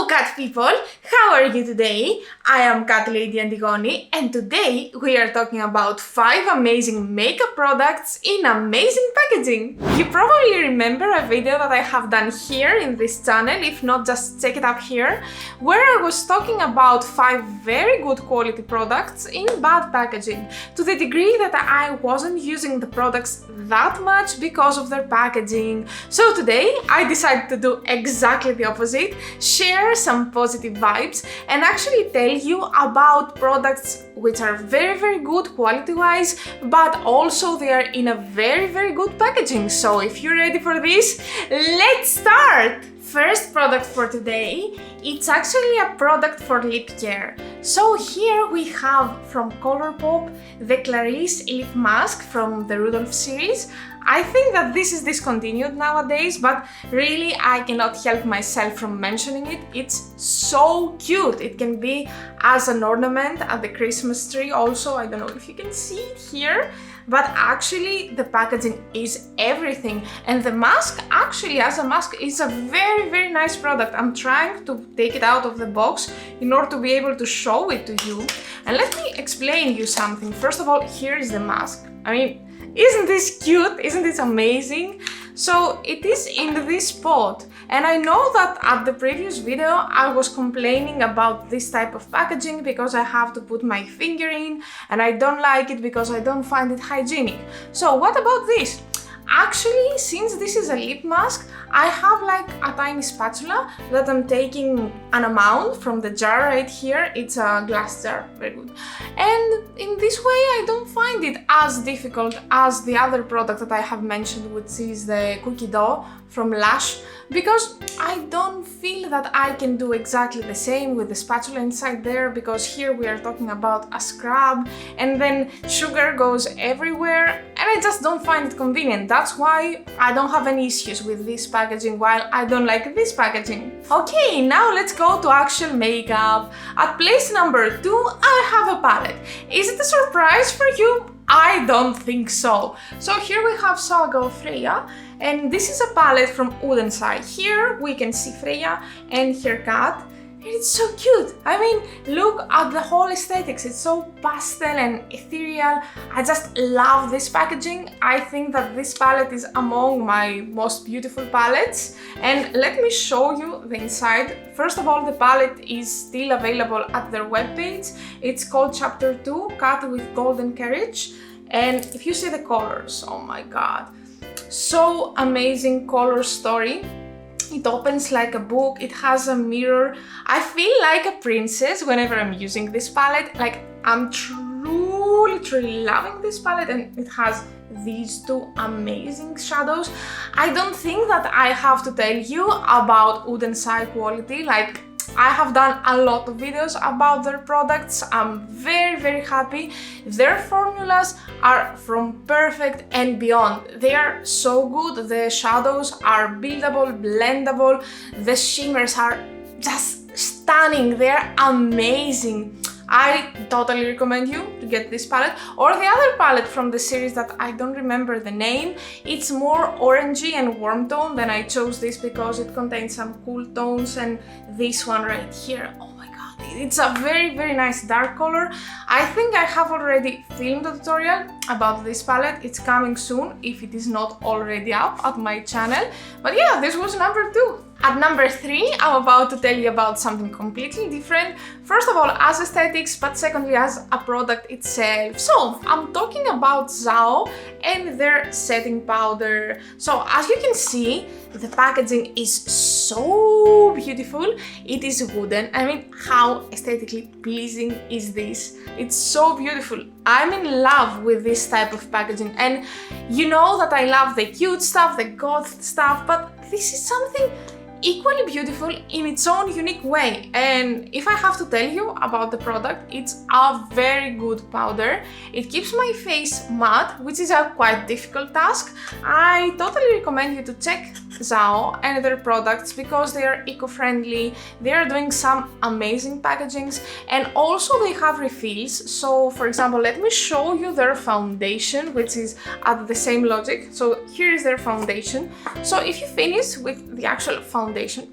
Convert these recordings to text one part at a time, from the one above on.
Hello cat people, how are you today? I am Catlady Antigoni and today we are talking about 5 amazing makeup products in amazing packaging. You probably remember a video that I have done here in this channel, if not just check it up here, where I was talking about 5 very good quality products in bad packaging, to the degree that I wasn't using the products that much because of their packaging. So today I decided to do exactly the opposite, share some positive vibes and actually tell you about products which are very good quality wise, but also they are in a very good packaging. So if you're ready for this, let's start! First product for today, it's actually a product for lip care. So here we have from Colourpop the Clarice Lip Mask from the Rudolph series. I think that this is discontinued nowadays, but really I cannot help myself from mentioning it. It's so cute. It can be as an ornament at the Christmas tree also. I don't know if you can see it here, but actually the packaging is everything. And the mask actually as a mask is a very nice product. I'm trying to take it out of the box in order to be able to show it to you. And let me explain you something. First of all, here is the mask. I mean, isn't this cute? Isn't this amazing? So it is in this pot, and I know that at the previous video I was complaining about this type of packaging because I have to put my finger in and I don't like it because I don't find it hygienic. So what about this? Actually, since this is a lip mask, I have like a tiny spatula that I'm taking an amount from the jar right here. It's a glass jar, very good. And in this way I don't find it as difficult as the other product that I have mentioned, which is the cookie dough from Lush, because I don't feel that I can do exactly the same with the spatula inside there, because here we are talking about a scrub and then sugar goes everywhere and I just don't find it convenient. That's why I don't have any issues with this packaging, while I don't like this packaging. Okay, now let's go to actual makeup. At place number 2, I have a palette. Is it a surprise for you? I don't think so. So here we have Saga of Freya, and this is a palette from Aden. Here we can see Freya and her cat, and it's so cute. I mean, look at the whole aesthetics. It's so pastel and ethereal. I just love this packaging. I think that this palette is among my most beautiful palettes. And let me show you the inside. First of all, the palette is still available at their webpage. It's called Chapter 2, Cut with Golden Carriage. And if you see the colors, oh my god, so amazing color story. It opens like a book, it has a mirror. I feel like a princess whenever I'm using this palette. Like, I'm truly loving this palette, and it has these 2 amazing shadows. I don't think that I have to tell you about Aden's high quality. Like, I have done a lot of videos about their products. I'm very happy. Their formulas are from perfect and beyond. They are so good. The shadows are buildable, blendable. The shimmers are just stunning. They're amazing. I totally recommend you to get this palette, or the other palette from the series that I don't remember the name. It's more orangey and warm tone. Then I chose this because it contains some cool tones, and this one right here, oh my god, it's a very nice dark color. I think I have already filmed a tutorial about this palette. It's coming soon, if it is not already up at my channel. But yeah, this was number 2. At number 3, I'm about to tell you about something completely different. First of all, as aesthetics, but secondly as a product itself. So, I'm talking about Zao and their setting powder. So, as you can see, the packaging is so beautiful. It is wooden. I mean, how aesthetically pleasing is this? It's so beautiful. I'm in love with this type of packaging, and you know that I love the cute stuff, the goth stuff, but this is something equally beautiful in its own unique way. And if I have to tell you about the product, it's a very good powder. It keeps my face matte, which is a quite difficult task. I totally recommend you to check Zao and their products because they are eco-friendly, they are doing some amazing packagings, and also they have refills. So for example, let me show you their foundation, which is at the same logic. So here is their foundation. So if you finish with the actual foundation,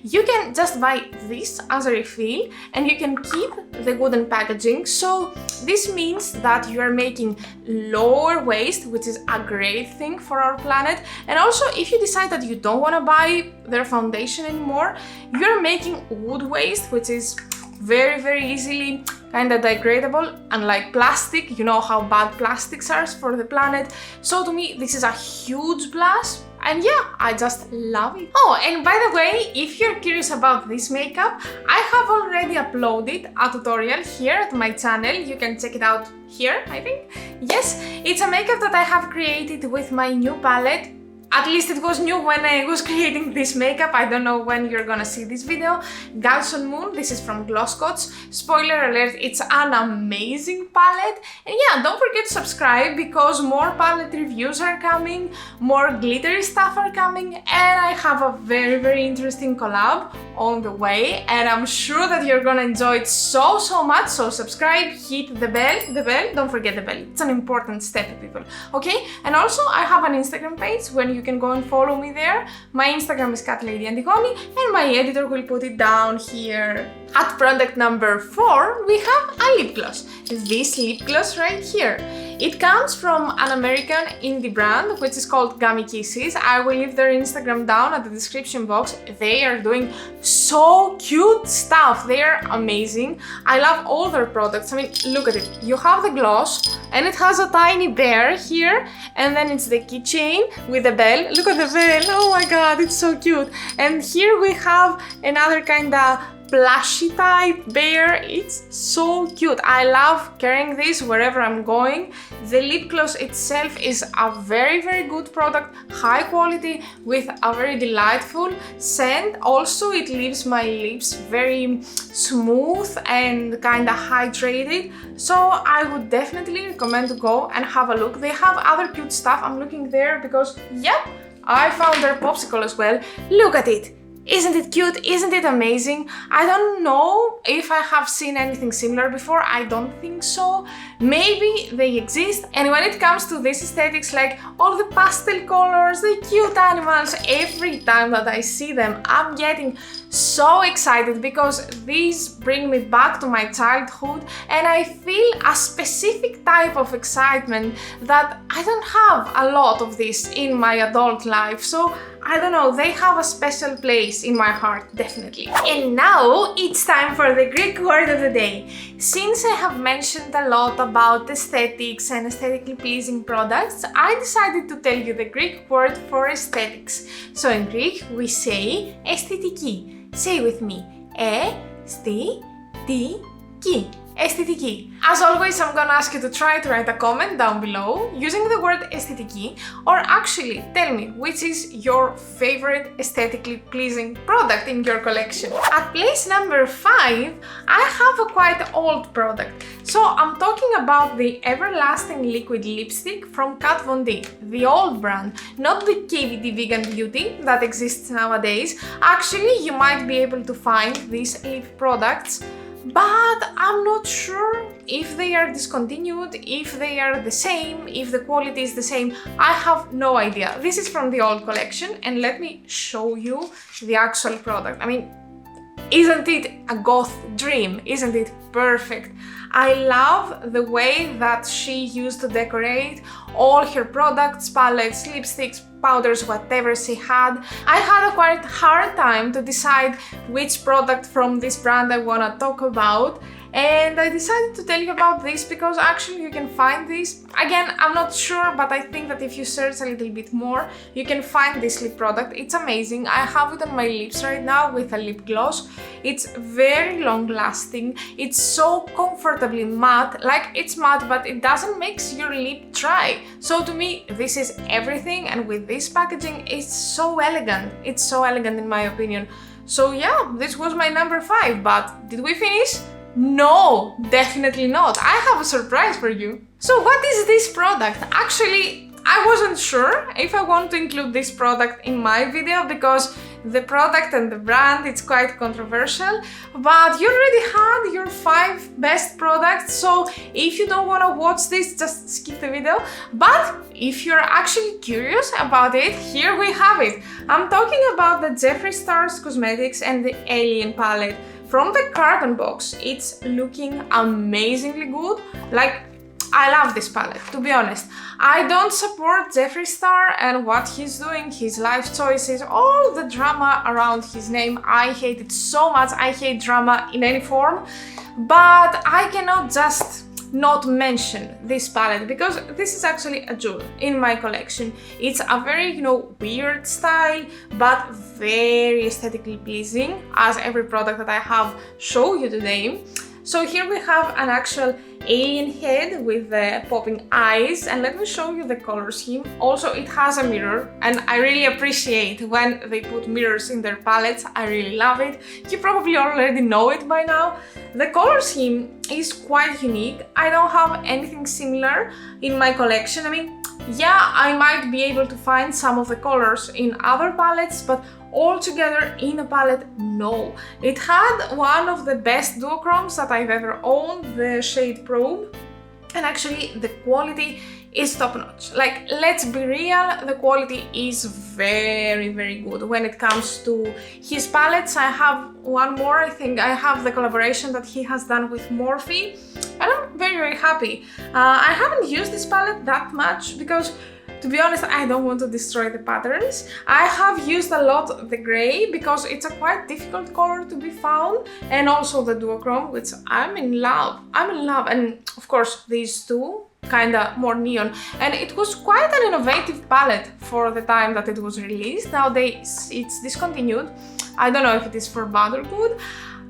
you can just buy this as a refill and you can keep the wooden packaging. So this means that you are making lower waste, which is a great thing for our planet. And also, if you decide that you don't want to buy their foundation anymore, you're making wood waste, which is very easily kind of degradable, unlike plastic. You know how bad plastics are for the planet. So to me, this is a huge plus. And yeah, I just love it. Oh, and by the way, if you're curious about this makeup, I have already uploaded a tutorial here at my channel. You can check it out here, I think. Yes, it's a makeup that I have created with my new palette. At least it was new when I was creating this makeup. I don't know when you're gonna see this video. Galson Moon, this is from Glosscoach. Spoiler alert, it's an amazing palette. And yeah, don't forget to subscribe because more palette reviews are coming, more glittery stuff are coming, and I have a very interesting collab on the way, and I'm sure that you're gonna enjoy it so much. So subscribe, hit the bell, don't forget the bell. It's an important step, people, okay? And also, I have an Instagram page where you can go and follow me there. My Instagram is Catlady Antigoni, and my editor will put it down here. At product number 4, we have a lip gloss. This lip gloss right here. It comes from an American indie brand, which is called Gummy Kisses. I will leave their Instagram down at the description box. They are doing so cute stuff. They are amazing. I love all their products. I mean, look at it. You have the gloss, and it has a tiny bear here, and then it's the keychain with the bell. Look at the bell. Oh my god, it's so cute. And here we have another kind of plushy type bear. It's so cute. I love carrying this wherever I'm going. The lip gloss itself is a very good product, high quality with a very delightful scent. Also, it leaves my lips very smooth and kind of hydrated. So I would definitely recommend to go and have a look. They have other cute stuff. I'm looking there because, yep, I found their popsicle as well. Look at it. Isn't it cute? Isn't it amazing? I don't know if I have seen anything similar before. I don't think so. Maybe they exist. And when it comes to this aesthetics, like all the pastel colors, the cute animals, every time that I see them, I'm getting so excited because these bring me back to my childhood, and I feel a specific type of excitement that I don't have a lot of this in my adult life. So I don't know, they have a special place in my heart, definitely. And now it's time for the Greek word of the day. Since I have mentioned a lot about aesthetics and aesthetically pleasing products, I decided to tell you the Greek word for aesthetics. So in Greek, we say aesthetic. Say with me, aesthetic. Aesthetic. As always, I'm gonna ask you to try to write a comment down below using the word aesthetic, or actually tell me which is your favorite aesthetically pleasing product in your collection. At place number 5, I have a quite old product. So I'm talking about the Everlasting Liquid Lipstick from Kat Von D, the old brand, not the KVD Vegan Beauty that exists nowadays. Actually, you might be able to find these lip products, but I'm not sure if they are discontinued, if they are the same, if the quality is the same. I have no idea. This is from the old collection, and let me show you the actual product. I mean, isn't it a goth dream? Isn't it perfect? I love the way that she used to decorate all her products, palettes, lipsticks, powders, whatever she had. I had a quite hard time to decide which product from this brand I wanna talk about, and I decided to tell you about this because actually you can find this. Again, I'm not sure, but I think that if you search a little bit more, you can find this lip product. It's amazing. I have it on my lips right now with a lip gloss. It's very long lasting. It's so comfortably matte, like it's matte, but it doesn't make your lip dry. So to me, this is everything, and with this packaging, it's so elegant. It's so elegant in my opinion. So yeah, this was my number 5, but did we finish? No, definitely not. I have a surprise for you. So what is this product? Actually, I wasn't sure if I want to include this product in my video because the product and the brand, it's quite controversial, but you already had your 5 best products, so if you don't want to watch this, just skip the video. But if you're actually curious about it, here we have it. I'm talking about the Jeffree Star's Cosmetics and the Alien palette. From the carton box, it's looking amazingly good. Like, I love this palette, to be honest. I don't support Jeffree Star and what he's doing, his life choices, all the drama around his name. I hate it so much. I hate drama in any form. But I cannot just not mention this palette because this is actually a jewel in my collection. It's a very, weird style, but very aesthetically pleasing, as every product that I have shown you today. So here we have an actual alien head with the popping eyes, and let me show you the color scheme. Also, it has a mirror, and I really appreciate when they put mirrors in their palettes. I really love it. You probably already know it by now. The color scheme is quite unique. I don't have anything similar in my collection. I mean, yeah, I might be able to find some of the colors in other palettes, but all together in a palette, no. It had one of the best duochromes that I've ever owned, the shade Probe, and actually the quality is top notch. Like, let's be real, the quality is very, very good when it comes to his palettes. I have one more, I think I have the collaboration that he has done with Morphe, and I'm very, very happy. I haven't used this palette that much because, to be honest, I don't want to destroy the patterns. I have used a lot the grey because it's a quite difficult color to be found, and also the duochrome, which I'm in love. And of course these two, kinda more neon. And it was quite an innovative palette for the time that it was released. Nowadays it's discontinued. I don't know if it is for bad or good.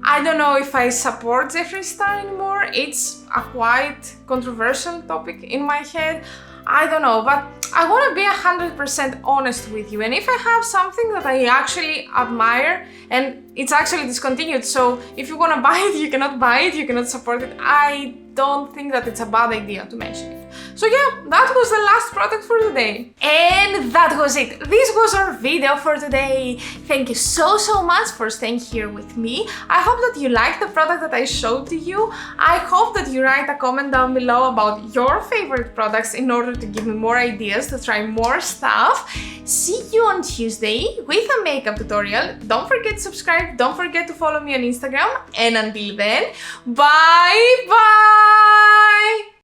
I don't know if I support Jeffree Star anymore. It's a quite controversial topic in my head. I don't know, but I want to be 100% honest with you, and if I have something that I actually admire and it's actually discontinued, so if you want to buy it, you cannot buy it, you cannot support it, I don't think that it's a bad idea to mention it. So yeah, that was the last product for today. And that was it. This was our video for today. Thank you so much for staying here with me. I hope that you liked the product that I showed to you. I hope that you write a comment down below about your favorite products in order to give me more ideas to try more stuff. See you on Tuesday with a makeup tutorial. Don't forget to subscribe. Don't forget to follow me on Instagram. And until then, bye bye!